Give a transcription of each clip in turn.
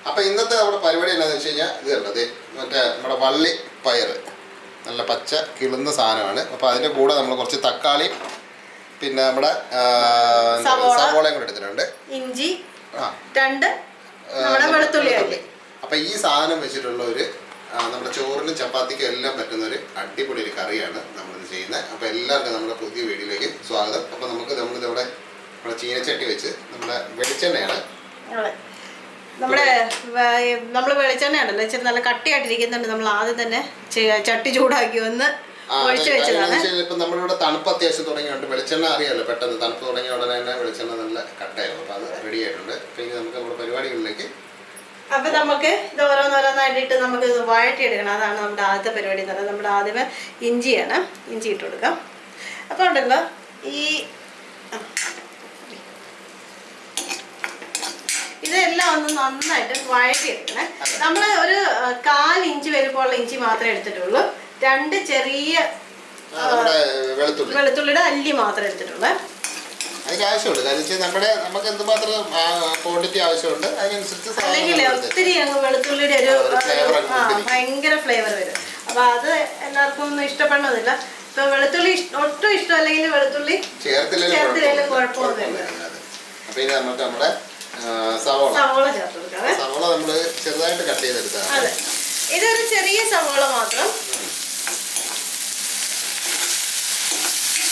അപ്പോൾ ഇന്നത്തെ നമ്മുടെ പരിപാടി എന്താണെന്ന് വെച്ച് കഴിഞ്ഞാൽ ഇത് കണ്ടത് മറ്റേ നമ്മുടെ വള്ളി പയർ നല്ല പച്ച കിളുന്ന സാധനമാണ്. അപ്പോൾ അതിൻ്റെ കൂടെ നമ്മൾ കുറച്ച് തക്കാളി പിന്നെ നമ്മുടെ സവോളയും കൂടെ എടുത്തിട്ടുണ്ട്, ഇഞ്ചി, വെളുത്തുള്ളി. അപ്പോൾ ഈ സാധനം വെച്ചിട്ടുള്ള ഒരു നമ്മുടെ ചോറിനും ചപ്പാത്തിക്കും എല്ലാം പറ്റുന്ന ഒരു അടിപൊളി ഒരു കറിയാണ് നമ്മളിത് ചെയ്യുന്നത്. അപ്പോൾ എല്ലാവർക്കും നമ്മുടെ പുതിയ വീഡിയോയിലേക്ക് സ്വാഗതം. അപ്പോൾ നമ്മളിതിവിടെ നമ്മുടെ ചീനച്ചട്ടി വെച്ച് നമ്മുടെ വെളിച്ചെണ്ണയാണ്, നമ്മൾ വെളിച്ചെണ്ണയാണല്ലോ ഇച്ചിരി നല്ല കട്ടിയായിട്ടിരിക്കുന്നുണ്ട്. നമ്മൾ ആദ്യം തന്നെ ചട്ടി ചൂടാക്കി ഒന്ന് ഒഴിച്ചു വെച്ചതാണ്. ഇപ്പം നമ്മളിവിടെ തണുപ്പ് അത്യാവശ്യം തുടങ്ങിയുണ്ട്. വെളിച്ചെണ്ണ അറിയാമല്ലോ, പെട്ടെന്ന് തണുപ്പ് തുടങ്ങിയ ഉടനെ തന്നെ വെളിച്ചെണ്ണ നല്ല കട്ടായിരുന്നു. അപ്പോൾ അത് റെഡി ആയിട്ടുണ്ട്. പിന്നെ നമുക്ക് നമ്മുടെ പരിപാടികളിലേക്ക് അപ്പം നമുക്ക് ഇത് ഓരോന്നോരോന്നായിട്ട് നമുക്ക് ഇത് വഴറ്റിയെടുക്കണം. അതാണ് നമ്മുടെ ആദ്യത്തെ പരിപാടി എന്ന് പറയുന്നത്. നമ്മുടെ ആദ്യമേ ഇഞ്ചിയാണ്, ഇഞ്ചി ഇട്ട് കൊടുക്കാം. അപ്പോൾ ഉണ്ടല്ലോ ഇതെല്ലാം ഒന്ന് നന്നായിട്ട് വഴറ്റിയെടുക്കണേ. നമ്മൾ ഒരു 1/4 ഇഞ്ച് വലുപ്പമുള്ള ഇഞ്ചി മാത്രമേ എടുത്തിട്ടുള്ളൂ. 2 ചെറിയ വെളുത്തുള്ളിയുടെ അല്ലി മാത്രമേ എടുത്തിട്ടുള്ളൂ. അതിന് ആവശ്യമുണ്ട്, കാരണം നമുക്ക് എന്തുമാത്രം ക്വാണ്ടിറ്റി ആവശ്യമുണ്ട് അതിനനുസരിച്ച്. അല്ലെങ്കിൽ ഒത്തിരി അങ്ങ് വെളുത്തുള്ളിയുടെ ഒരു ഭയങ്കര ഫ്ലേവർ വരും. അപ്പൊ അത് എല്ലാവർക്കും ഒന്നും ഇഷ്ടപ്പെടണമെന്നില്ല. ഇപ്പൊ വെളുത്തുള്ളി ഒട്ടും ഇഷ്ടം അല്ലെങ്കിൽ വെളുത്തുള്ളി ചേർത്തില്ലെങ്കിലും കുഴപ്പമൊന്നുമില്ല. സവോള ചേർത്ത് കൊടുക്കാം. സവോള നമ്മൾ ചെറുതായിട്ട് കട്ട് ചെയ്തെടുക്കാം. അതെ, ഇതൊരു ചെറിയ സവോള മാത്രം.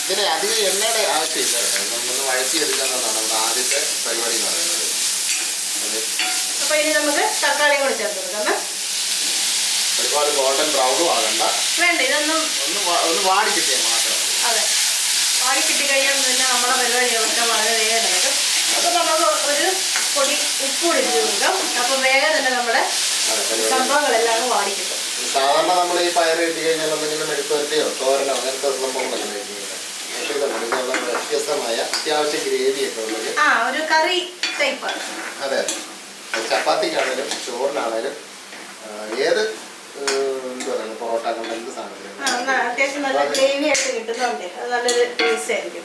ഇതിന് അധികം എണ്ണയുടെ ആവശ്യമില്ല കേട്ടോ, നമ്മളൊന്ന് വഴറ്റിയെടുക്കുക എന്നതാണ് നമ്മുടെ ആദ്യത്തെ പരിപാടി എന്ന് പറയുന്നത്. അപ്പൊ ഇനി നമുക്ക് തക്കാളി കൂടെ ചേർത്ത് കൊടുക്കാം. ഒരുപാട് ഗോൾഡൻ ബ്രൗണും ആകണ്ട, വേണ്ട, ഇതൊന്നും ഒന്ന് വാടി കിട്ടിയാൽ മാത്രം. അതെ, വാടി കിട്ടിക്കഴിഞ്ഞാൽ പിന്നെ നമ്മുടെ പരിപാടികളൊക്കെ വളരെ വേഗം നടക്കും. അപ്പൊ നമുക്ക് ഒരു പൊടി ഉപ്പ് കൂടി ഇട്ട് കൊടുക്കാം. അപ്പൊ വേഗം തന്നെ നമ്മുടെ സംഭവങ്ങളെല്ലാം വാടി കിട്ടും. സാധാരണ നമ്മൾ ഈ പയർ കിട്ടി കഴിഞ്ഞാൽ എന്തെങ്കിലും മെഴുക്കുവരട്ടിയോ തോരനോ അങ്ങനത്തെ സംഭവങ്ങളൊക്കെ വ്യത്യസ്തമായ അത്യാവശ്യം ഗ്രേവിയൊക്കെ ഉള്ളത് ഒരു കറി ടൈപ്പാണ്. അതെ, ചപ്പാത്തിക്കാണേലും ചോറിനാണേലും ഏത് എന്താ പറയുക പൊറോട്ട അങ്ങനെ എന്ത് സാധനം അത്യാവശ്യം നല്ല ഗ്രേവി ആയിട്ട് കിട്ടുന്നുണ്ട്. അത് നല്ലൊരു ടേസ്റ്റ് ആയിരിക്കും.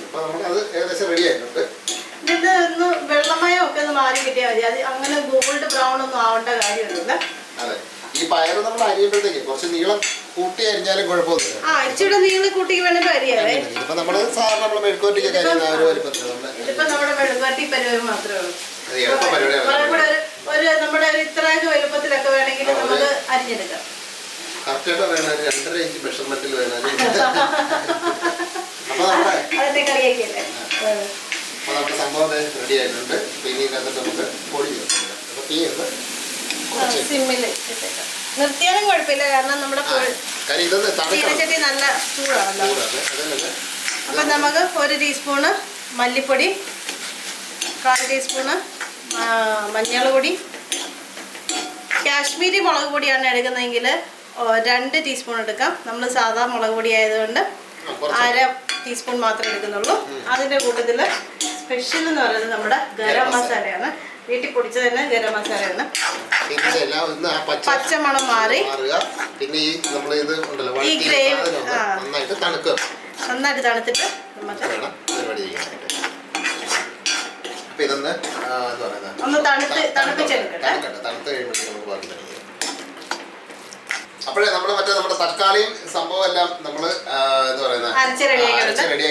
അപ്പൊ നമുക്കത് ഏകദേശം റെഡി ആയിട്ടുണ്ട്. ഇത് ഒന്ന് വെള്ളമയം ഒക്കെ ഒന്ന് മാറി കിട്ടിയാൽ മതി. അത് അങ്ങനെ ഗോൾഡ് ബ്രൗൺ ഒന്നും ആവേണ്ട കാര്യമൊന്നുമില്ല. അതെ, ഈ പയർ നമ്മൾ അരിയുമ്പോഴത്തേക്ക് കുറച്ച് നീളം കൂട്ടി അരിഞ്ഞാലും കുഴപ്പമൊന്നുമില്ല. ഇച്ചിരി നീളം കൂട്ടി വേണമെങ്കിൽ അരിയാവേ. ഇതിപ്പോ നമ്മള് സാധാരണ നമ്മള് മെഴുക്കുവരട്ടിക്കൊക്കെ അരിയുന്ന ഒരു വലിപ്പത്തിൽ ഇതിപ്പോ നമ്മുടെ മെഴുക്കുവരട്ടി പരിപാടി മാത്രമേ ഉള്ളൂ. നമ്മുടെ ഒരു ഇത്രയൊക്കെ വലുപ്പത്തിലൊക്കെ വേണമെങ്കിൽ നമുക്ക് അരിഞ്ഞെടുക്കാം. കറക്റ്റായിട്ട് വേണം, 2.5 ഇഞ്ച് മെഷർമെന്റിൽ വേണം. അതിന്റെ കറിയൊക്കെയല്ലേ. അപ്പൊ നമ്മുടെ സംഭവം റെഡി ആയിട്ടുണ്ട്. പിന്നെ ഇതിനകത്ത് നമുക്ക് പൊടി ചേർക്കാം. അപ്പൊ തീ ഒന്ന് സിമ്മില് നിർത്തിയാലും കുഴപ്പമില്ല, കാരണം നമ്മുടെ ചീനച്ചട്ടി നല്ല ചൂടാണല്ലോ. അപ്പൊ നമുക്ക് 1 ടീസ്പൂണ് മല്ലിപ്പൊടി, 1/4 ടീസ്പൂണ് മഞ്ഞൾ പൊടി, കാശ്മീരി മുളക് പൊടിയാണ് എടുക്കുന്നതെങ്കിൽ 2 ടീസ്പൂൺ എടുക്കാം. നമ്മൾ സാധാ മുളക് പൊടി ആയതുകൊണ്ട് 1/2 ടീസ്പൂൺ മാത്രമേ എടുക്കുന്നുള്ളൂ. അതിൻ്റെ കൂട്ടത്തിൽ സ്പെഷ്യൽ എന്ന് പറയുന്നത് നമ്മുടെ ഗരം മസാലയാണ്. വീട്ടിൽ പൊടിച്ചത് തന്നെ ഗരം മസാലയാണ്. പച്ചമണം മാറി ഈ ഗ്രേവി നന്നായിട്ട് തണുത്തിട്ട് നമുക്ക് ഒന്ന് തണുപ്പിച്ചെടുക്കട്ടെ. അപ്പോഴേ നമ്മുടെ തക്കാളിയും സംഭവം എല്ലാം നമ്മള്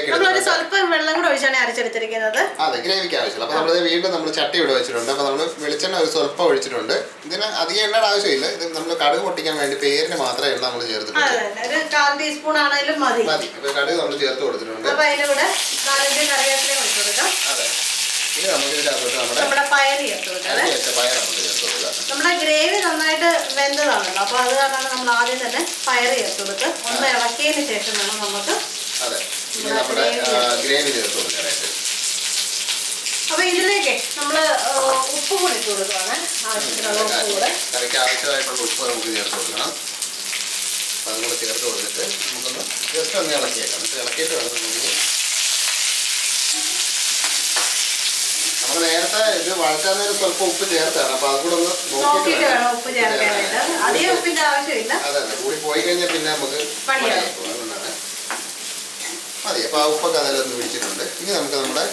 നമ്മളൊരു സ്വല്പം വെള്ളം കൂടെ ഒഴിച്ചാണ് അരച്ചെടുത്തിരിക്കുന്നത്. അതെ, ഗ്രേവിക്ക് ആവശ്യമില്ല. അപ്പൊ നമ്മള് വീണ്ടും നമ്മൾ ചട്ടി ഇവിടെ വെച്ചിട്ടുണ്ട്. അപ്പൊ നമ്മള് വെളിച്ചെണ്ണ ഒരു സ്വല്പം ഒഴിച്ചിട്ടുണ്ട്. ഇതിന് അധികം എണ്ണയുടെ ആവശ്യമില്ല. ഇത് നമ്മൾ കടുക് പൊട്ടിക്കാൻ വേണ്ടി പേരിന് മാത്രമേ എണ്ണ നമ്മൾ ചേർത്തിട്ടുണ്ട്. ഒരു 1/4 ടീസ്പൂൺ ആണെങ്കിലും മതി. അപ്പൊ കടുക് നമ്മൾ ചേർത്ത് കൊടുത്തിട്ടുണ്ട്. അപ്പൊ അതിന്റെ കൂടെ 4-5 കറിവേപ്പില ഒഴിച്ചു കൊടുക്കാം. അതെ, ഇനി നമുക്ക് ഇതിനകത്തോട്ട് നമ്മുടെ പയർ ചേർത്ത് കൊടുക്കാം. നമ്മുടെ ഗ്രേവി നന്നായിട്ട് വെന്തതാണല്ലോ, അപ്പൊ അത് കാരണമാണ് നമ്മൾ ആദ്യം തന്നെ പയർ ചേർത്ത് കൊടുത്ത് ഒന്ന് ഇളക്കിയതിന് ശേഷം വേണം നമുക്ക് ഗ്രേവി ചേർത്ത് കൊടുക്കാനായിട്ട്. അപ്പൊ ഇതിലേക്ക് നമ്മള് ഉപ്പ് കൂടി ഇട്ട് കൊടുക്കുകയാണ്. ആവശ്യത്തിനുള്ള ഉപ്പ് കൂടെ, കറിക്ക് ആവശ്യമായിട്ടുള്ള ഉപ്പ് നമുക്ക് ചേർത്ത് കൊടുക്കണം. അപ്പൊ അതും കൂടെ ചേർത്ത് കൊടുത്തിട്ട് നമുക്കൊന്ന് ജസ്റ്റ് ഒന്ന് ഇളക്കിയേക്കാം. ഇളക്കിയിട്ട് വേണം നമ്മൾ നേരത്തെ ഇത് വഴറ്റാൻ നേരം സ്വല്പം ഉപ്പ് ചേർത്താണ്. അപ്പൊ അത് കൂടെ ഒന്ന് നോക്കിയിട്ട് വേണം ഉപ്പ് ചേർക്കാനായിട്ട്. അധികം ഉപ്പിന്റെ ആവശ്യമില്ല. അതല്ല, കൂടി പോയി കഴിഞ്ഞാൽ പിന്നെ നമുക്ക് അതുകൊണ്ടാണ് മതി. അപ്പൊ ആ ഉപ്പൊക്കെ അതിലൊന്ന് പിടിച്ചിട്ടുണ്ട്. ഇനി നമുക്ക് നമ്മുടെ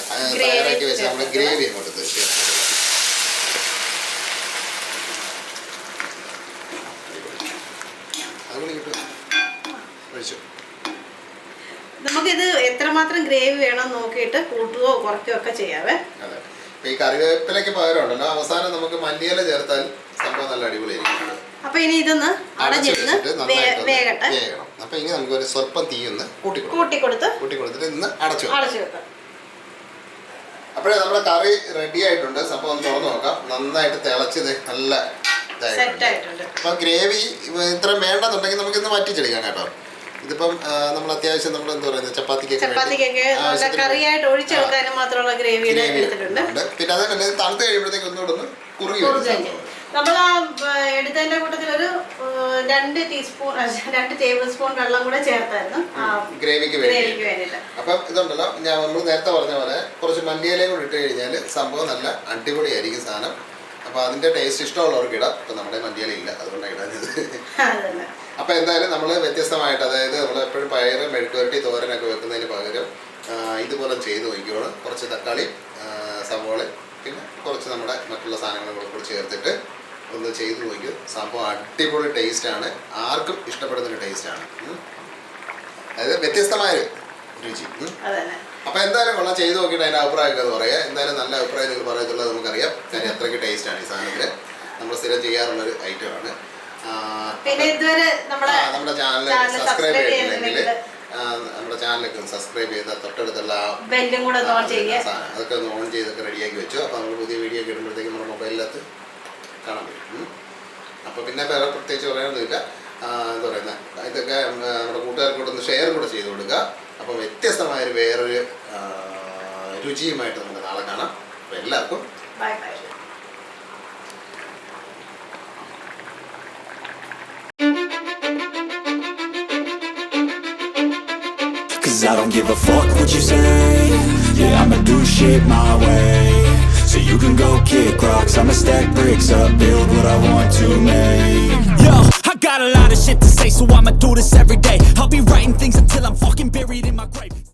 തയ്യാറാക്കി വെച്ച നമ്മുടെ ഗ്രേവി അങ്ങോട്ട് ചേർത്ത് എത്രമാത്രം ഗ്രേവി വേണം നോക്കിയിട്ട് കൂട്ടുകയോ കുറയ്ക്കുകയോ ഒക്കെ ചെയ്യാവേ. അതെ, ഈ കറിവേപ്പിലയ്ക്ക് പകരം ഉണ്ടല്ലോ അവസാനം നമുക്ക് മല്ലിയില ചേർത്താൽ സംഭവം നല്ല അടിപൊളിയായിരിക്കും. അപ്പൊ ഇനി ഇതൊന്ന് അടച്ചിരുന്ന് വേകട്ടെ. അപ്പൊ ഇനി നമുക്ക് ഒരു സ്വല്പം തീ ഒന്ന് കൂട്ടി കൊടുത്തിട്ട് ഇന്ന് അടച്ചു വെക്കാം. അപ്പോഴേ നമ്മുടെ കറി റെഡി ആയിട്ടുണ്ട്. സംഭവം ഒന്ന് തുറന്നു നോക്കാം. നന്നായിട്ട് തിളച്ചത് നല്ല സെറ്റായിട്ടുണ്ട്. അപ്പൊ ഗ്രേവി ഇത്രയും വേണ്ടെന്നുണ്ടെങ്കിൽ നമുക്ക് ഇന്ന് വറ്റിച്ചെടുക്കാം കേട്ടോ. ഇതിപ്പം നമ്മൾ അത്യാവശ്യം നമ്മൾ എന്താ പറയുന്നത് ചപ്പാത്തിക്കൊക്കെ കറിയായിട്ട് ഒഴിച്ചെടുക്കാനും മാത്രമുള്ള ഗ്രേവി എടുത്തിട്ടുണ്ട്. പിന്നെ അതന്നെ തണുത്ത് കഴിയുമ്പോഴത്തേക്ക് ഒന്നുകൂടെ ഒന്ന് കുറുകി വരും. നമ്മൾ ആ എടുത്തതിന്റെ കൂട്ടത്തിൽ ഒരു 2 ടേബിൾ സ്പൂൺ വെള്ളം കൂടെ ചേർത്തായിരുന്നു ഗ്രേവിക്ക് വേണ്ടിയിട്ട്. അപ്പം ഇതുണ്ടല്ലോ നമ്മൾ നേരത്തെ പറഞ്ഞ പോലെ കുറച്ച് മല്ലിയിലയും കൂടി ഇട്ട് കഴിഞ്ഞാൽ സംഭവം നല്ല അടിപൊളിയായിരിക്കും സാധനം. അപ്പൊ അതിന്റെ ടേസ്റ്റ് ഇഷ്ടമുള്ളവർക്ക് ഇടാം. ഇപ്പൊ നമ്മുടെ മല്ലിയില ഇല്ല, അതുകൊണ്ടാണ് ഇടാഞ്ഞത്. അപ്പൊ എന്തായാലും നമ്മൾ വ്യത്യസ്തമായിട്ട്, അതായത് നമ്മൾ എപ്പോഴും പയറ് മെഴുക്കുവരട്ടി തോരനൊക്കെ വെക്കുന്നതിന് പകരം ഇതുപോലെ ചെയ്ത് നോക്കിക്കോളൂ. കുറച്ച് തക്കാളി, സവോള, പിന്നെ കുറച്ച് നമ്മുടെ മറ്റുള്ള സാധനങ്ങളും കൂടെ ചേർത്തിട്ട് ഒന്ന് ചെയ്ത് നോക്കൂ. സംഭവം അടിപൊളി ടേസ്റ്റാണ്. ആർക്കും ഇഷ്ടപ്പെടുന്നൊരു ടേസ്റ്റാണ്. അതായത് വ്യത്യസ്തമായ രുചി. അപ്പൊ എന്തായാലും കൊള്ളാം, ചെയ്ത് നോക്കിയിട്ട് അതിന്റെ അഭിപ്രായമൊക്കെ എന്ന് പറയാം. എന്തായാലും നല്ല അഭിപ്രായം നിങ്ങൾ പറയത്തുള്ളത് നമുക്കറിയാം. കാര്യം അത്രയ്ക്ക് ടേസ്റ്റാണ് ഈ സാധനത്തിന്. നമ്മൾ സ്ഥിരം ചെയ്യാറുള്ളൊരു ഐറ്റമാണ്. നമ്മുടെ ചാനൽ സബ്സ്ക്രൈബ് ചെയ്തിട്ടുണ്ടെങ്കിൽ നമ്മുടെ ചാനലൊക്കെ ഒന്ന് സബ്സ്ക്രൈബ് ചെയ്താൽ തൊട്ടടുത്തുള്ള അതൊക്കെ ഒന്ന് ഓൺ ചെയ്തൊക്കെ റെഡിയാക്കി വെച്ചു. അപ്പോൾ നമ്മൾ പുതിയ വീഡിയോ ഒക്കെ ഇടുമ്പോഴത്തേക്കും നമ്മുടെ മൊബൈലിനകത്ത് കാണാൻ പറ്റും. അപ്പോൾ പിന്നെ വേറെ പ്രത്യേകിച്ച് പറയാനൊന്നുമില്ല. എന്താ പറയുന്നത്, ഇതൊക്കെ നമ്മുടെ കൂട്ടുകാർക്കൂടെ ഒന്ന് ഷെയർ കൂടെ ചെയ്ത് കൊടുക്കുക. അപ്പോൾ വ്യത്യസ്തമായൊരു വേറൊരു രുചിയുമായിട്ട് നമുക്ക് നാളെ കാണാം. അപ്പോൾ എല്ലാവർക്കും bye bye. I don't give a fuck what you say. Yeah, I'ma do shit my way. So you can go kick rocks, I'ma stack bricks up, build what I want to make. Yo, I got a lot of shit to say, so I'ma do this every day. I'll be writing things until I'm